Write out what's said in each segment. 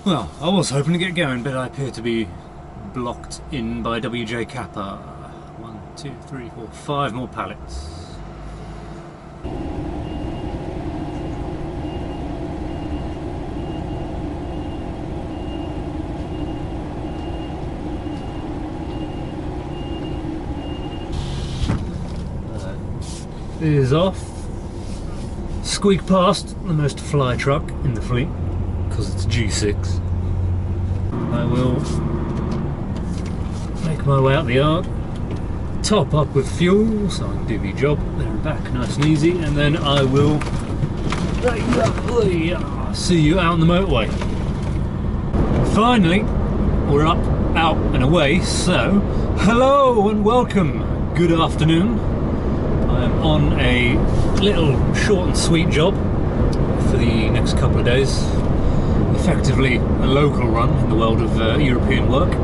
Well, I was hoping to get going, but I appear to be blocked in by WJ Kappa. 1, 2, 3, 4, 5 more pallets. Is off. Squeak past the most fly truck in the fleet because it's G6. I will make my way out the yard, top up with fuel so I can do the job there and back nice and easy, and then I will see you out on the motorway. Finally, we're up, out and away, so hello and welcome. Good afternoon. I am on a little short and sweet job for the next couple of days. Effectively a local run in the world of European work,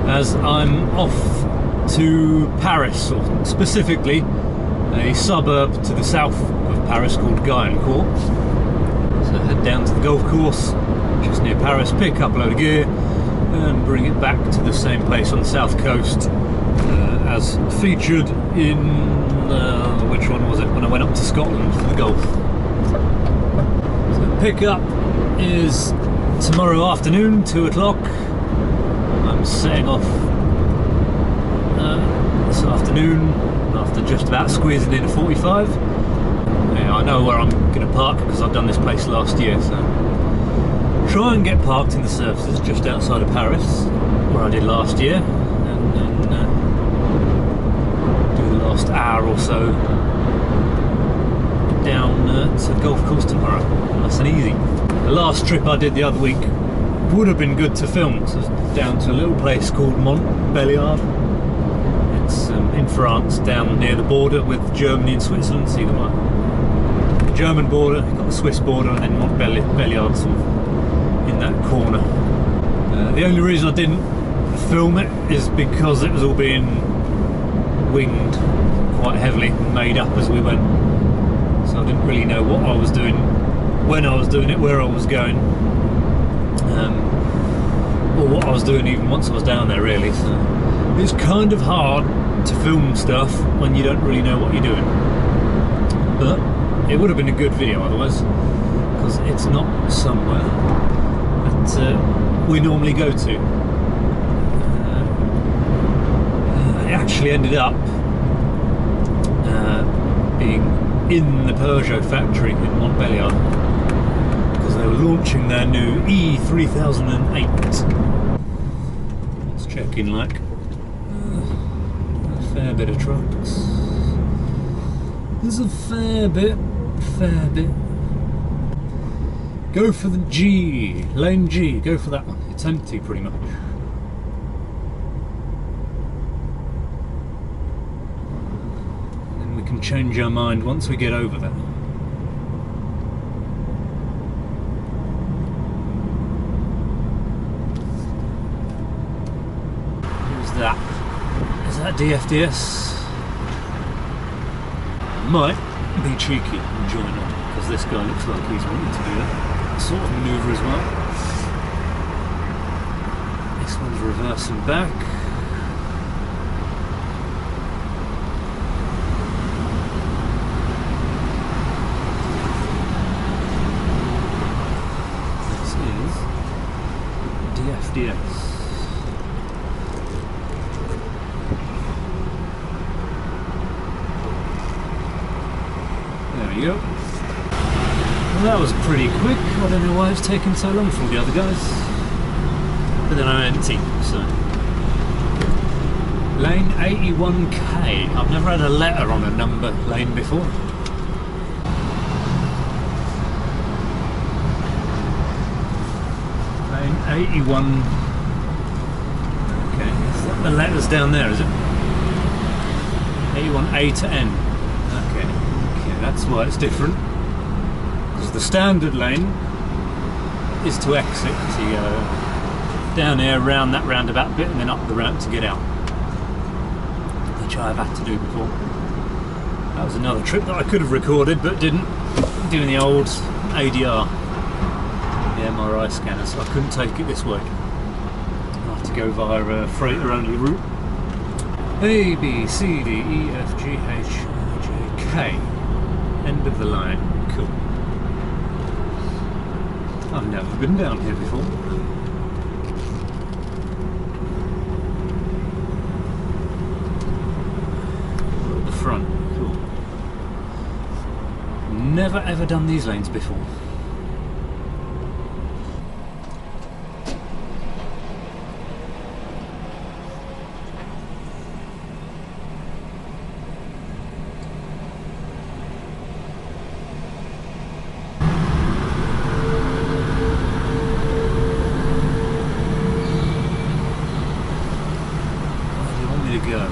as I'm off to Paris, or specifically a suburb to the south of Paris called Guyancourt. So head down to the golf course just near Paris, pick up a load of gear and bring it back to the same place on the south coast as featured in which one was it, when I went up to Scotland for the golf. So pick-up is tomorrow afternoon, 2 o'clock. I'm setting off this afternoon after just about squeezing in a 45. Yeah, I know where I'm going to park because I've done this place last year, so try and get parked in the services just outside of Paris, where I did last year, and then do the last hour or so down to the golf course tomorrow. Nice and easy. The last trip I did the other week would have been good to film. So it's down to a little place called Montbéliard. It's in France, down near the border with Germany and Switzerland. So you've got the German border, you've got the Swiss border, and then Montbéliard sort of in that corner. The only reason I didn't film it is because it was all being winged quite heavily, made up as we went. So I didn't really know what I was doing, when I was doing it, where I was going, or what I was doing even once I was down there, really. So it's kind of hard to film stuff when you don't really know what you're doing. But it would have been a good video otherwise, because it's not somewhere that we normally go to. It actually ended up being in the Peugeot factory in Montbéliard, because they were launching their new E3008. Let's check in like a fair bit of trucks. There's a fair bit. Go for the G, lane G, go for that one. It's empty pretty much. Change our mind once we get over there. Who's that? Is that DFDS? Might be cheeky and join on, because this guy looks like he's wanting to do that sort of manoeuvre as well. This one's reversing back. DFDS. There we go. Well, that was pretty quick. I don't know why it's taking so long for the other guys. But then I'm empty, so. Lane 81K. I've never had a letter on a number lane before. 81. Okay, is that the letters down there, is it? 81A to N. Okay, that's why it's different. Because the standard lane is to exit, so you go down here, round that roundabout bit, and then up the ramp to get out. Which I've had to do before. That was another trip that I could have recorded, but didn't. Doing the old ADR. MRI scanner, so I couldn't take it this way. I'll have to go via a freighter only route. A, B, C, D, E, F, G, H, I, J, K. End of the line. Cool. I've never been down here before. At the front. Cool. Never ever done these lanes before. Go.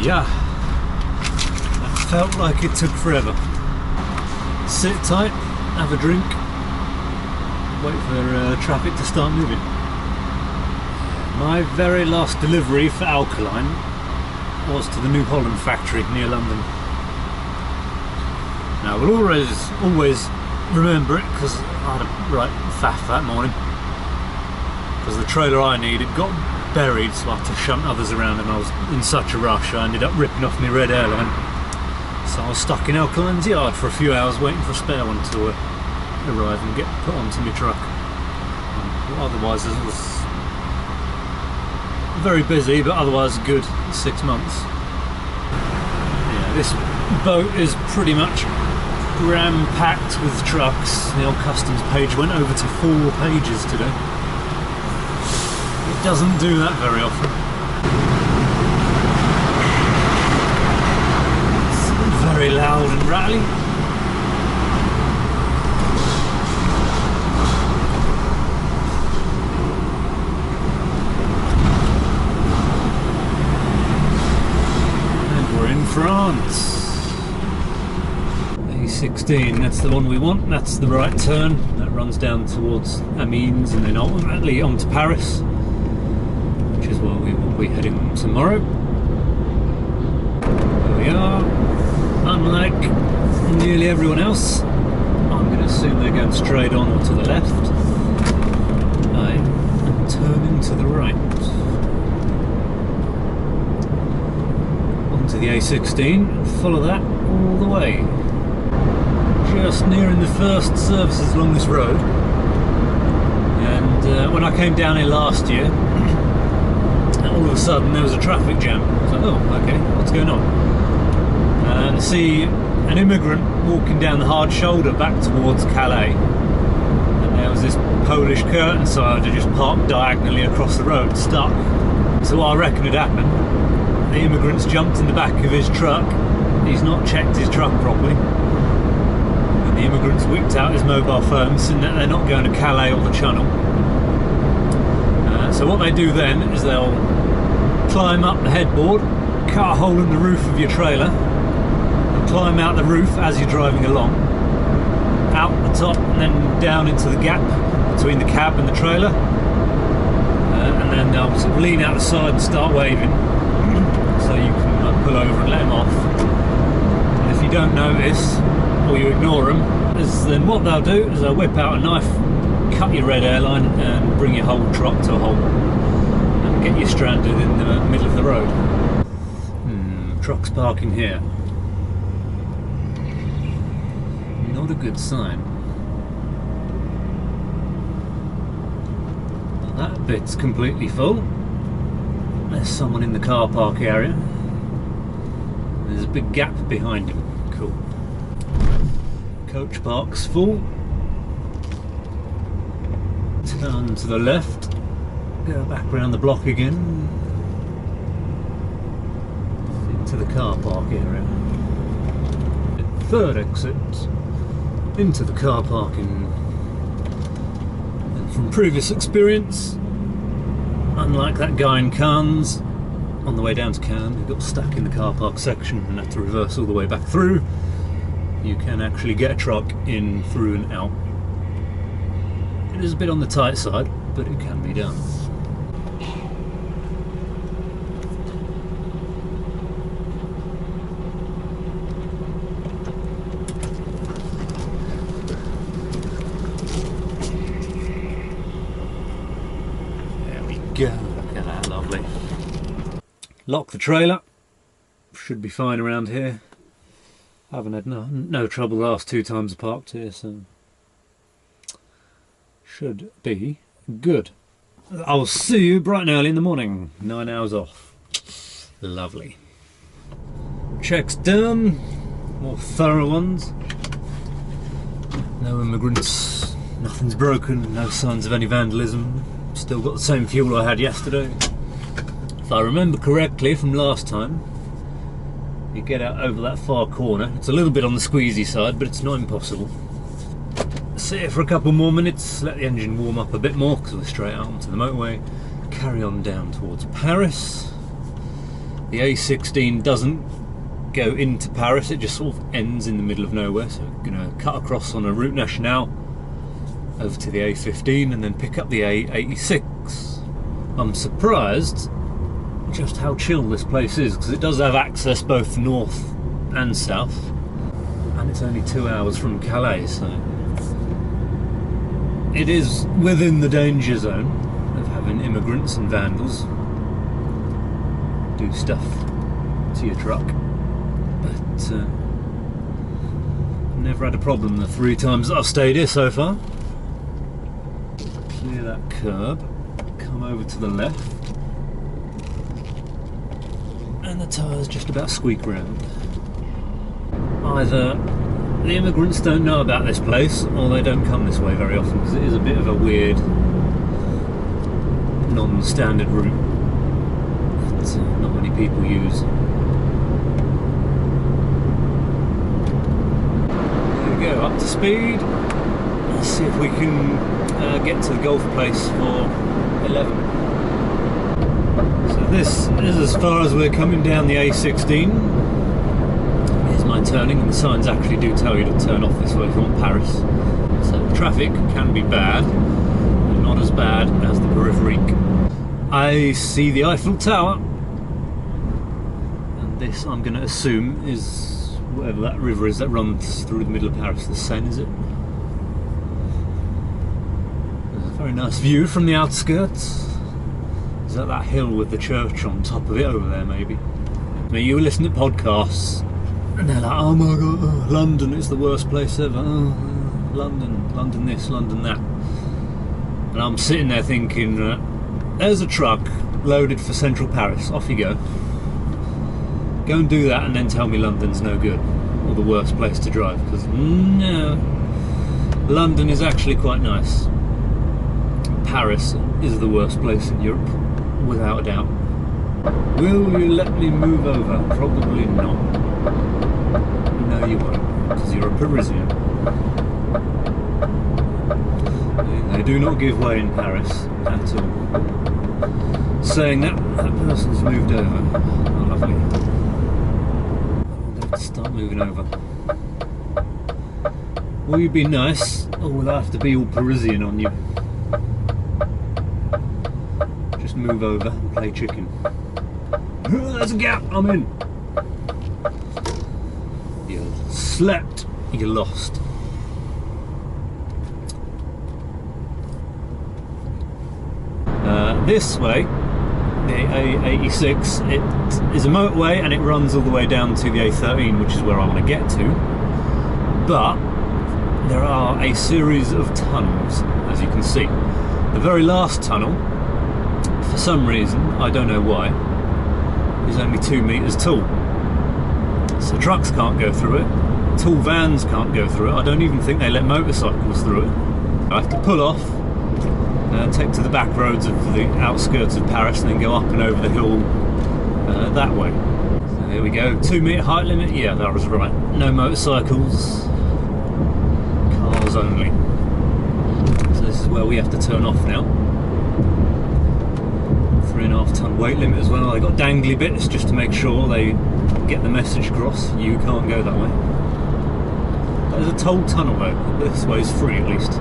Yeah. That felt like it took forever. Sit tight, have a drink, wait for traffic to start moving. My very last delivery for Alkaline was to the New Holland factory near London. Now I will always remember it because I had a right faff that morning. Because the trailer I needed got buried, so I had to shunt others around, and I was in such a rush I ended up ripping off my red airline. So I was stuck in Alkaline's yard for a few hours waiting for a spare one to arrive and get put onto my truck. Otherwise it was very busy, but otherwise a good 6 months. Yeah, this boat is pretty much ram-packed with trucks. The old customs page went over to 4 pages today. It doesn't do that very often. It's very loud and rattly. And we're in France. A16, that's the one we want. That's the right turn. That runs down towards Amiens and then ultimately on to Paris, which is where we will be heading tomorrow. There we are. Unlike nearly everyone else, I'm going to assume they're going straight on or to the left. I am turning to the right. Onto the A16 and follow that all the way. Just nearing the first services along this road. And when I came down here last year, all of a sudden there was a traffic jam. I was like, oh, okay, what's going on? And I see an immigrant walking down the hard shoulder back towards Calais. And there was this Polish curtain side that just parked diagonally across the road, stuck. So what I reckon had happened, the immigrant's jumped in the back of his truck. He's not checked his truck properly. And the immigrant's whipped out his mobile phone, saying that they're not going to Calais or the Channel. So what they do then is they'll climb up the headboard, cut a hole in the roof of your trailer, and climb out the roof as you're driving along, out the top and then down into the gap between the cab and the trailer, and then they'll sort of lean out the side and start waving, so you can pull over and let them off. And if you don't notice or you ignore them, then what they'll do is they'll whip out a knife, cut your red airline and bring your whole truck to a halt and get you stranded in the middle of the road. Trucks parking here. Not a good sign. Well, that bit's completely full. There's someone in the car park area. There's a big gap behind him. Cool. Coach park's full. Turn to the left, go back around the block again, into the car park area. Third exit, into the car parking. And from previous experience, I unlike that guy in Cannes, on the way down to Cannes, who got stuck in the car park section and had to reverse all the way back through, you can actually get a truck in, through and out. It is a bit on the tight side, but it can be done. Go. Look at that, lovely. Lock the trailer. Should be fine around here. Haven't had no trouble the last 2 times I parked here, so should be good. I'll see you bright and early in the morning. 9 hours off. Lovely. Checks done. More thorough ones. No immigrants. Nothing's broken. No signs of any vandalism. Still got the same fuel I had yesterday. If I remember correctly from last time, you get out over that far corner. It's a little bit on the squeezy side, but it's not impossible. Sit here for a couple more minutes, let the engine warm up a bit more because we're straight out onto the motorway. Carry on down towards Paris. The A16 doesn't go into Paris, it just sort of ends in the middle of nowhere. So we're going to cut across on a route nationale over to the A15 and then pick up the A86. I'm surprised just how chill this place is, because it does have access both north and south, and it's only 2 hours from Calais, so it is within the danger zone of having immigrants and vandals do stuff to your truck, but I've never had a problem the 3 times that I've stayed here so far. Clear that curb, come over to the left, and the tyres just about squeak round. Either the immigrants don't know about this place, or they don't come this way very often, because it is a bit of a weird, non-standard route that not many people use. There we go, up to speed. Let's see if we can get to the golf place for 11. So this is as far as we're coming down the A16. Here's my turning, and the signs actually do tell you to turn off this way if you want Paris. So the traffic can be bad, but not as bad as the Peripherique. I see the Eiffel Tower, and this I'm going to assume is whatever that river is that runs through the middle of Paris. The Seine, is it? Very nice view from the outskirts. Is that hill with the church on top of it over there, maybe? I mean, you were listening to podcasts and they're like, oh my god, London is the worst place ever. Oh, London this, London that. And I'm sitting there thinking, there's a truck loaded for central Paris, off you go. Go and do that and then tell me London's no good, or the worst place to drive, because no, London is actually quite nice. Paris is the worst place in Europe, without a doubt. Will you let me move over? Probably not. No, you won't, because you're a Parisian. They do not give way in Paris at all. Saying that, that person's moved over. Oh, lovely. I'll have to start moving over. Will you be nice, or will I have to be all Parisian on you? Just move over and play chicken. There's a gap, I'm in. You slept, you lost. This way, the A86, it is a motorway and it runs all the way down to the A13, which is where I want to get to. But there are a series of tunnels, as you can see. The very last tunnel, for some reason, I don't know why, is only 2 meters tall. So trucks can't go through it, tall vans can't go through it. I don't even think they let motorcycles through it. I have to pull off, take to the back roads of the outskirts of Paris, and then go up and over the hill that way. So here we go, 2 meter height limit, yeah, that was right. No motorcycles, cars only. So this is where we have to turn off now. 2.5 ton weight limit as well. They got dangly bits just to make sure they get the message across. You can't go that way. There's a toll tunnel though. This way's free at least.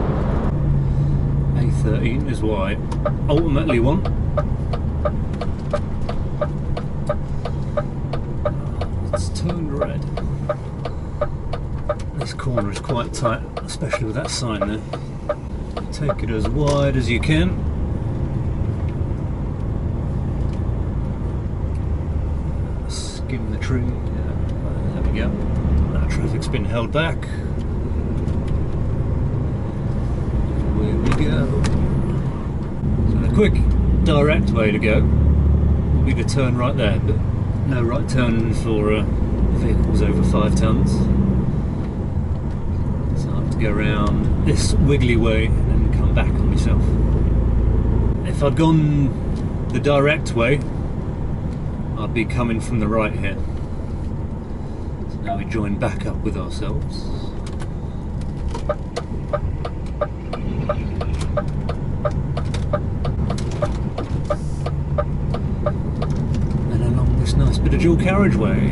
A13 is what I ultimately want. It's turned red. This corner is quite tight, especially with that sign there. Take it as wide as you can. Skim the tree. Yeah, there we go. That traffic's been held back. Away we go. So the quick, direct way to go will be to turn right there, but no right turn for vehicles over 5 tons. So I have to go around this wiggly way and then come back on myself. If I'd gone the direct way, I'd be coming from the right here. So now we join back up with ourselves. And along this nice bit of dual carriageway.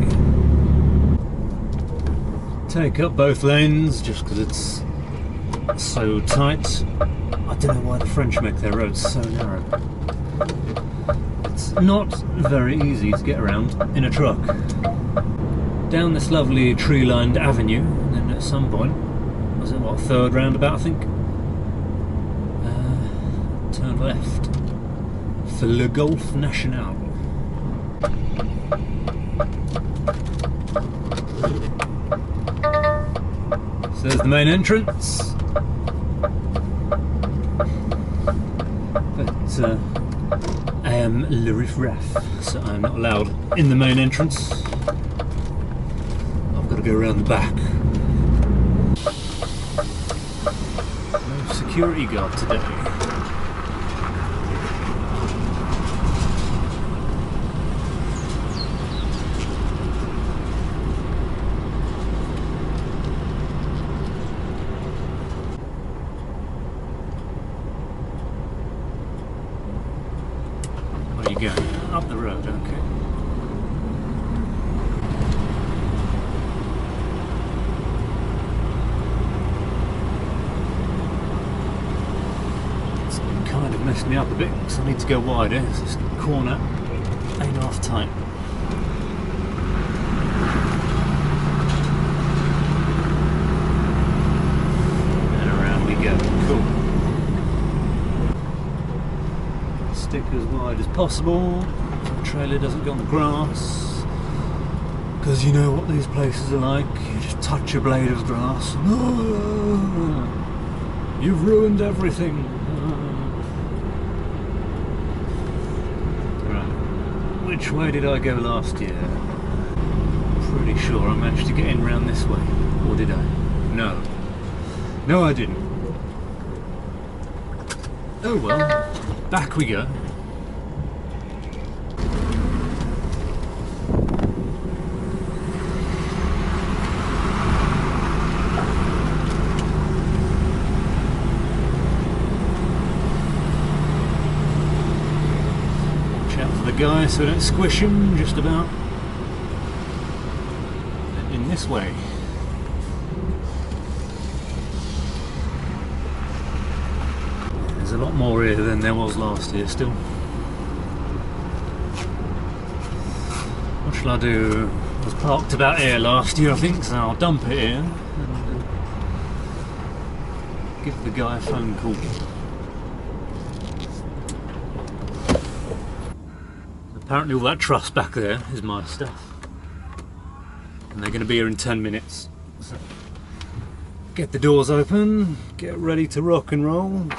Take up both lanes just because it's so tight. I don't know why the French make their roads so narrow. It's not very easy to get around in a truck. Down this lovely tree-lined avenue, and then at some point, was it what, third roundabout I think? Turn left for Le Golfe National. So there's the main entrance. But I am le riff-raff, so I'm not allowed in the main entrance. I've got to go around the back. No security guard today. Where are you going? Up the road, okay. It's kind of messed me up a bit, because I need to go wider. This corner ain't half tight. And around we go. Cool. Stick as wide as possible so the trailer doesn't go on the grass, because you know what these places are like. You just touch a blade of grass, oh, you've ruined everything. Right, which way did I go last year? Pretty sure I managed to get in round this way, or did I? No I didn't. Oh well. Back we go. Watch out for the guy so I don't squish him, just about. And in this way. There's a lot more here than there was last year still. What shall I do? I was parked about here last year I think, so I'll dump it here and give the guy a phone call. Apparently all that truss back there is my stuff. And they're going to be here in 10 minutes. So get the doors open, get ready to rock and roll.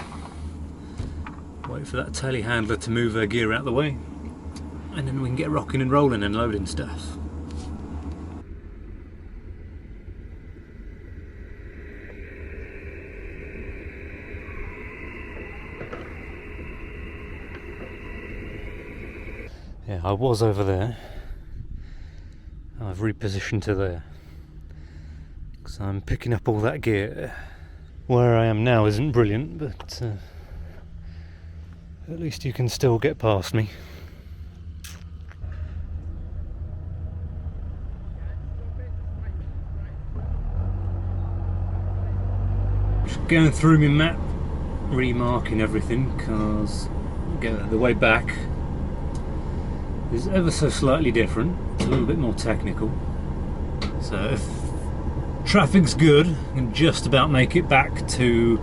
Wait for that telehandler to move her gear out of the way, and then we can get rocking and rolling and loading stuff. Yeah, I was over there. I've repositioned to there, because I'm picking up all that gear. Where I am now isn't brilliant, but at least you can still get past me. Just going through my map, remarking everything, because the way back is ever so slightly different. It's a little bit more technical. So if traffic's good, I can just about make it back to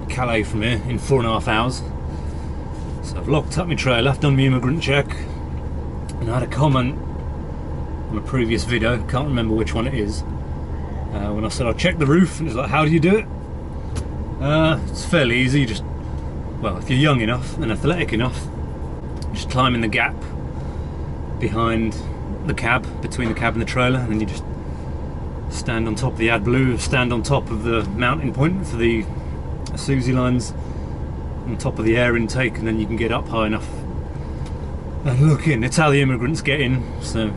Calais from here in 4.5 hours. So I've locked up my trailer, I've done my immigrant check, and I had a comment on a previous video, can't remember which one it is, when I said I'll check the roof, and it's like, how do you do it? It's fairly easy. Just, well, if you're young enough and athletic enough, just climb in the gap behind the cab, between the cab and the trailer, and then you just stand on top of the AdBlue, stand on top of the mounting point for the Susie lines, on top of the air intake, and then you can get up high enough and look in. It's how the immigrants get in, so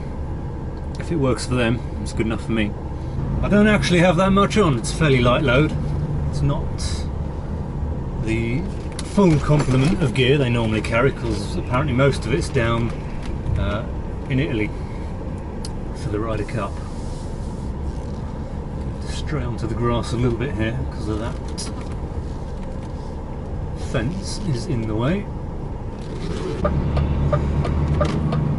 if it works for them, it's good enough for me. I don't actually have that much on, it's fairly light load. It's not the full complement of gear they normally carry, because apparently most of it's down in Italy for the Ryder Cup. Stray onto the grass a little bit here because of that fence is in the way.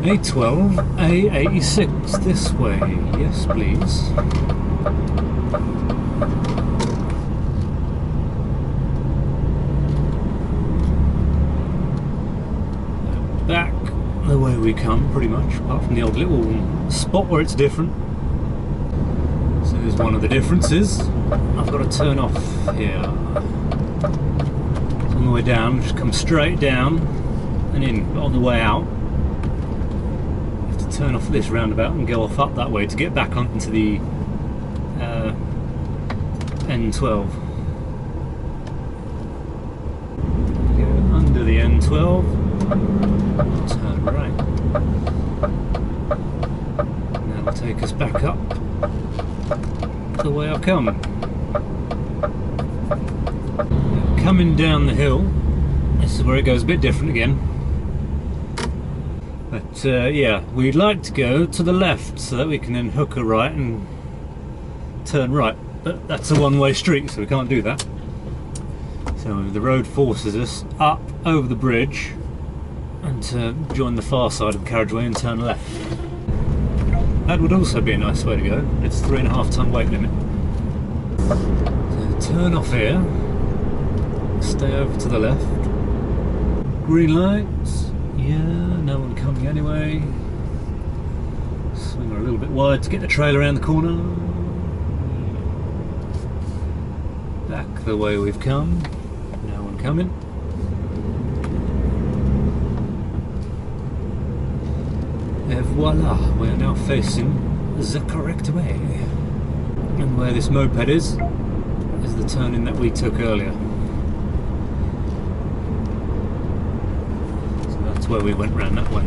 A12, A86 this way, yes please. Back the way we come, pretty much, apart from the odd little spot where it's different. So here's one of the differences. I've got to turn off here. So on the way down, just come straight down and in, but on the way out, you have to turn off this roundabout and go off up that way to get back onto the N12. Go under the N12. Turn right. Now it'll take us back up the way I've come. Coming down the hill, this is where it goes a bit different again. But yeah, we'd like to go to the left so that we can then hook a right and turn right. But that's a one-way street, so we can't do that. So the road forces us up over the bridge and to join the far side of the carriageway and turn left. That would also be a nice way to go. It's 3.5 ton weight limit. So turn off here, stay over to the left. Green lights, yeah, no one coming anyway. Swing her a little bit wide to get the trailer around the corner. Back the way we've come, no one coming. Et voila, we are now facing the correct way. And where this moped is the turning that we took earlier. So that's where we went round that way.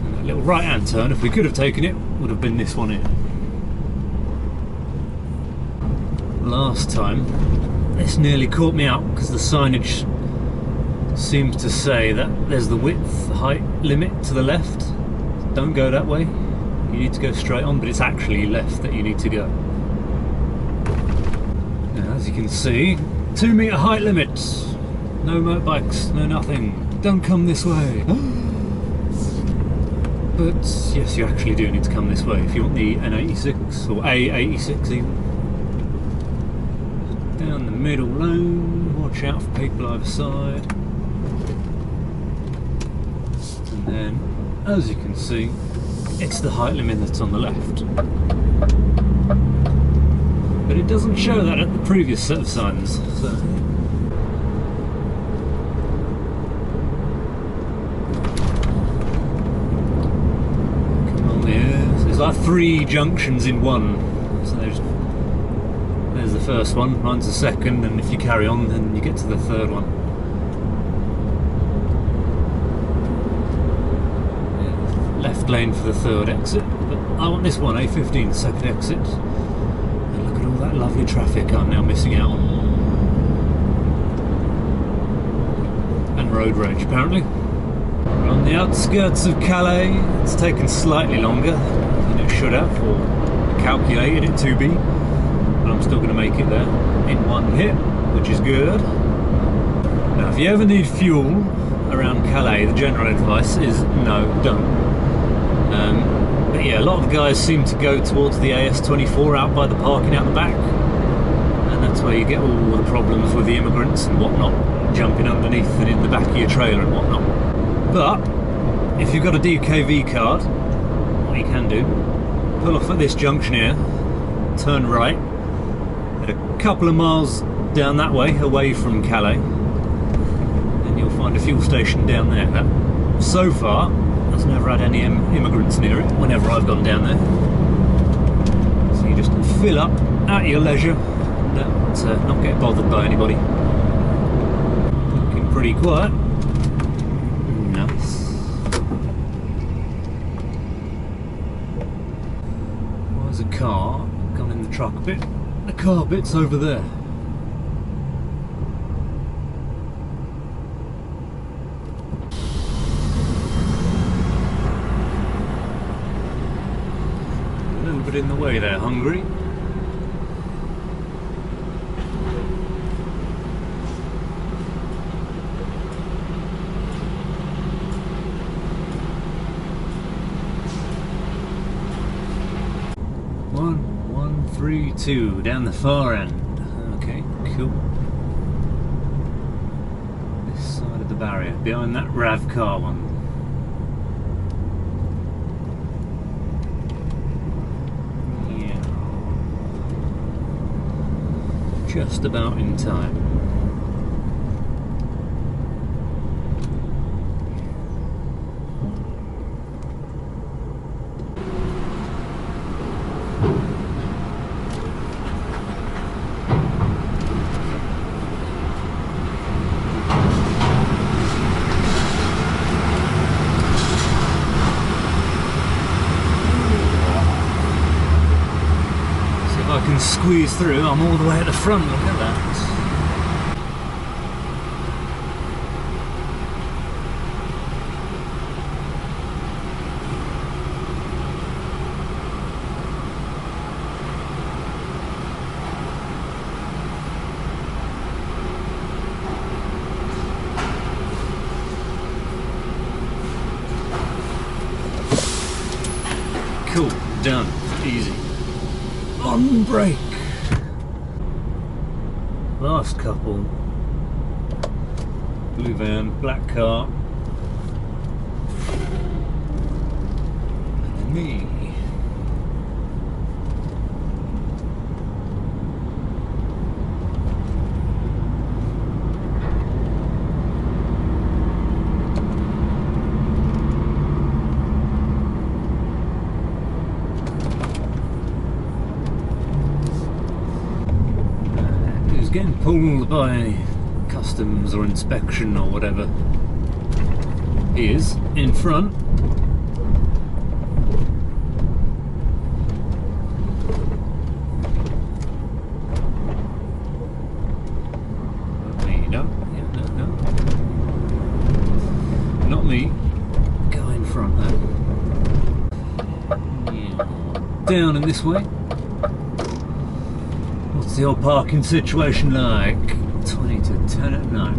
And that little right hand turn, if we could have taken it, would have been this one here. Last time this nearly caught me out because the signage seems to say that there's the width height limit to the left. Don't go that way, you need to go straight on, but it's actually left that you need to go. Now, as you can see, 2 metre height limit. No motorbikes, no nothing. Don't come this way. But yes, you actually do need to come this way if you want the N86 or A86 even. Down the middle lane, watch out for people either side. And then, as you can see, it's the height limit that's on the left. But it doesn't show that at the previous set of signs, so. Come on here. So there's like 3 junctions in one. So there's the first one, mine's the second, and if you carry on then you get to the third one. Yeah, left lane for the third exit, but I want this one, A15, the second exit. And look at all that lovely traffic I'm now missing out on. And road rage apparently. We're on the outskirts of Calais. It's taken slightly longer than it should have, or calculated it to be, but I'm still going to make it there in one hit, which is good. Now, if you ever need fuel around Calais, the general advice is no, don't. But yeah, a lot of the guys seem to go towards the AS24 out by the parking out the back, and that's where you get all the problems with the immigrants and whatnot, jumping underneath and in the back of your trailer and whatnot. But if you've got a DKV card, what you can do, pull off at this junction here, turn right, at a couple of miles down that way, away from Calais, and you'll find a fuel station down there. That, so far, has never had any immigrants near it whenever I've gone down there. So you just fill up at your leisure, not get bothered by anybody. Looking pretty quiet. Nice. Well, there's a car gone in the truck a bit. The car bit's over there. In the way there, hungry. One, 3, 2 down the far end. Okay, cool. This side of the barrier, behind that RAV car one. Just about in time. I can squeeze through. I'm all the way at the front, look at that. Cool, done, easy. On brake. Last couple. Blue van, black car. And then me. Getting pulled by customs or inspection or whatever. He is in front. No, yeah, no. Not me. Go in front there. Yeah. Down in this way. What's the old parking situation like? 20 to 10 at night.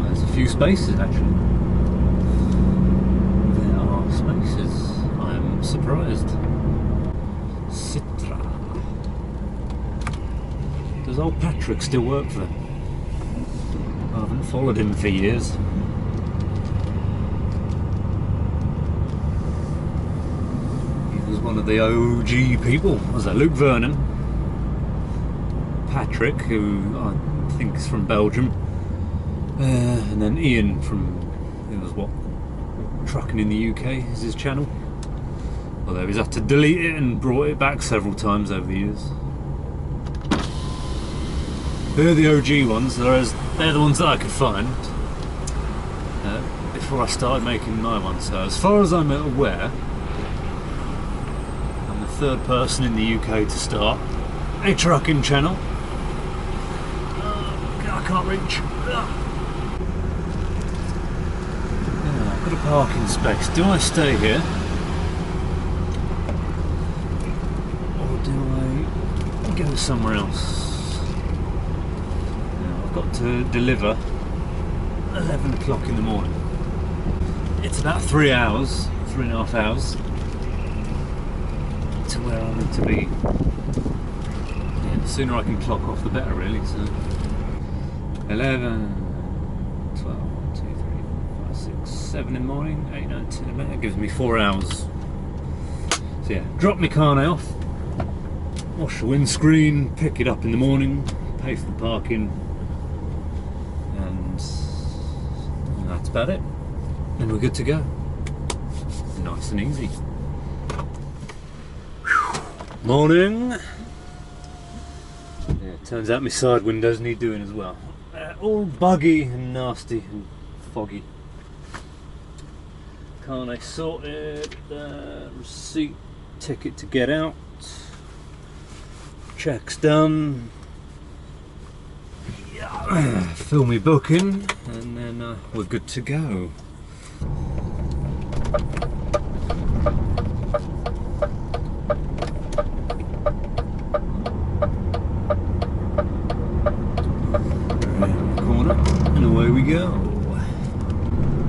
There's a few spaces actually. There are spaces. I'm surprised. Citra. Does old Patrick still work for them? I haven't followed him for years. One of the OG people, was that Luke Vernon, Patrick, who I think is from Belgium, and then Ian from, it was what, Trucking in the UK is his channel, although he's had to delete it and brought it back several times over the years. They're the OG ones, they're the ones that I could find before I started making my one, so as far as I'm aware, third person in the UK to start a trucking channel. I can't reach. got a parking space. Do I stay here? Or do I go somewhere else? Now, I've got to deliver 11 o'clock in the morning. It's about 3 hours, 3.5 hours to where I need to be. Yeah, the sooner I can clock off, the better, really. So 11, 12, 1, 2, 3, 4, 5, 6, 7 in the morning, 8, 9, 10 in the morning. It gives me 4 hours. So yeah, drop my car now off, wash the windscreen, pick it up in the morning, pay for the parking, and that's about it. Then we're good to go. Nice and easy. Morning. Yeah, turns out my side windows need doing as well. All buggy and nasty and foggy. Calais sorted. Receipt, ticket to get out. Check's done. Yeah. Fill me booking, and then we're good to go. Corner, and away we go.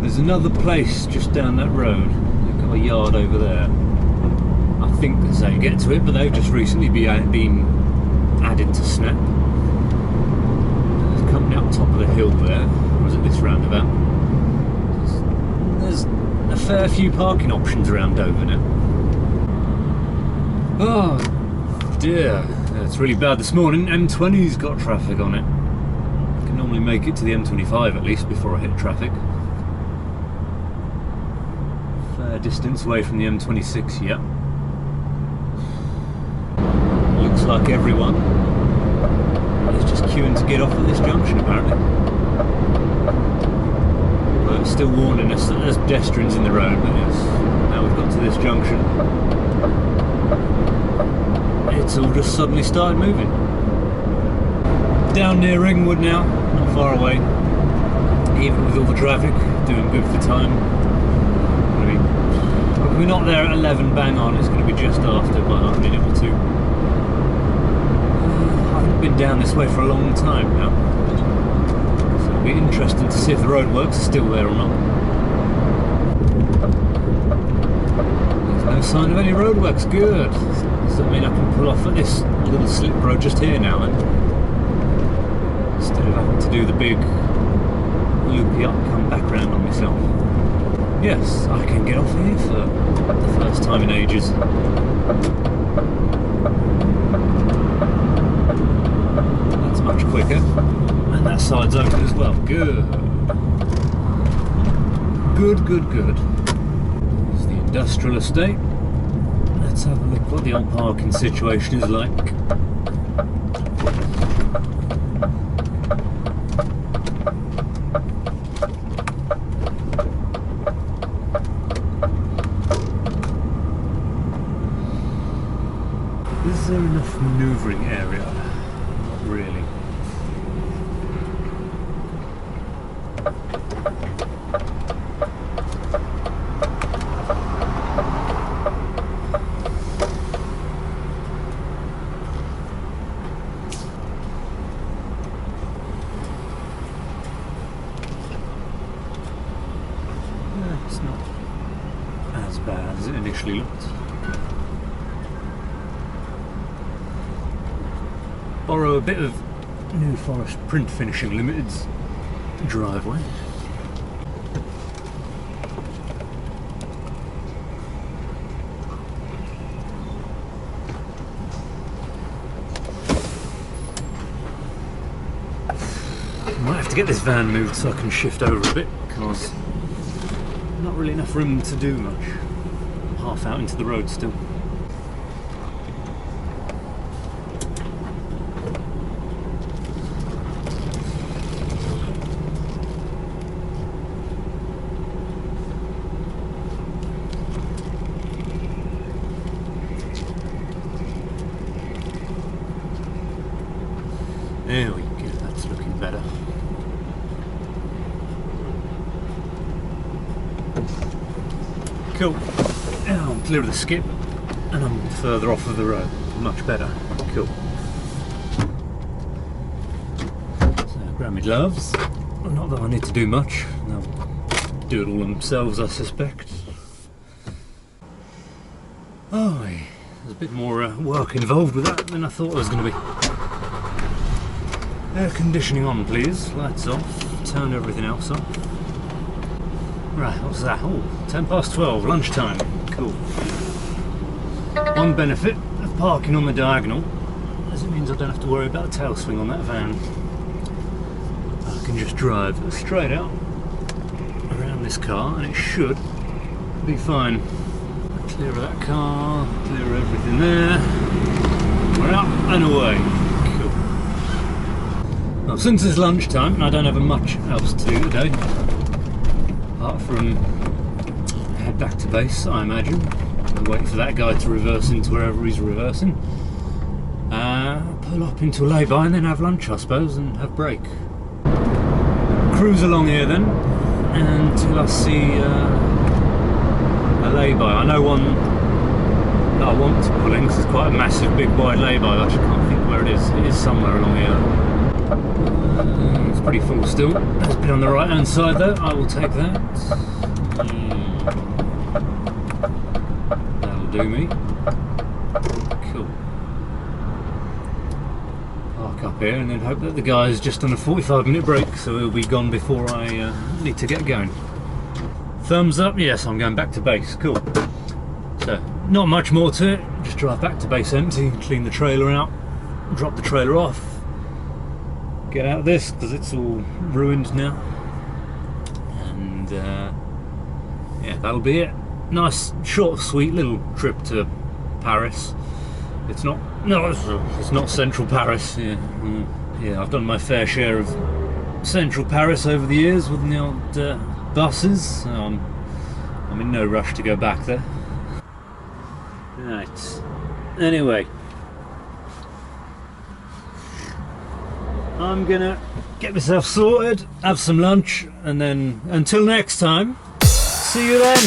There's another place just down that road. They've got a yard over there. I think that's how you get to it, but they've just recently been added to Snap. There's a company up top of the hill there. Or is it this roundabout? There's a fair few parking options around Dover now. Oh dear, it's really bad this morning. M20's got traffic on it. I can normally make it to the M25 at least before I hit traffic. Fair distance away from the M26 yet. Looks like everyone is just queuing to get off at this junction apparently. But it's still warning us that there's pedestrians in the road, but yes, now we've got to this junction, it's all just suddenly started moving. Down near Ringwood now, not far away, even with all the traffic, doing good for time. If we're not there at 11 bang on, it's going to be just after by a minute or two. I haven't been down this way for a long time now. It'll be interesting to see if the roadworks are still there or not. There's no sign of any roadworks, good. Does that mean I can pull off at this little slip road just here now then? Instead of having to do the big loopy up, come back round on myself. Yes, I can get off here for the first time in ages. That's much quicker. And that side's open as well. Good. Good, good, good. There's the industrial estate. Let's have a look what the old parking situation is like. Is there enough manoeuvring area? Not really. It's not as bad as it initially looked. Borrow a bit of New Forest Print Finishing Limited's driveway. Might have to get this van moved so I can shift over a bit, because not really enough room to do much. Half out into the road still. There we go, that's looking better. Cool. Now I'm clear of the skip and I'm further off of the road. Much better. Cool. So grab my gloves. Not that I need to do much. They'll do it all themselves, I suspect. Oh, there's a bit more work involved with that than I thought there was going to be. Air conditioning on, please. Lights off. Turn everything else off. Right, what's that? Oh, 12:10, lunchtime. Cool. One benefit of parking on the diagonal is it means I don't have to worry about a tail swing on that van. I can just drive straight out around this car and it should be fine. Clear of that car, clear of everything there. We're out and away. Cool. Well, since it's lunchtime and I don't have much else to do today, apart from head back to base, I imagine, and wait for that guy to reverse into wherever he's reversing. Pull up into a lay-by and then have lunch, I suppose, and have break. Cruise along here then until I see a lay-by. I know one that I want to pull in because it's quite a massive, big, wide lay-by. I actually can't think where it is. It is somewhere along here. It's pretty full still. It's been on the right-hand side though. I will take that. That'll do me. Cool. Park up here and then hope that the guy's just on a 45-minute break, so he'll be gone before I need to get going. Thumbs up, yes, I'm going back to base. Cool. So, not much more to it. Just drive back to base empty, clean the trailer out, drop the trailer off, get out of this because it's all ruined now, and yeah, that'll be it. Nice, short, sweet little trip to Paris. It's not, no, it's not central Paris. Yeah, yeah, I've done my fair share of central Paris over the years with the old buses. I'm in no rush to go back there. Right. Anyway, I'm gonna get myself sorted, have some lunch, and then until next time, see you then.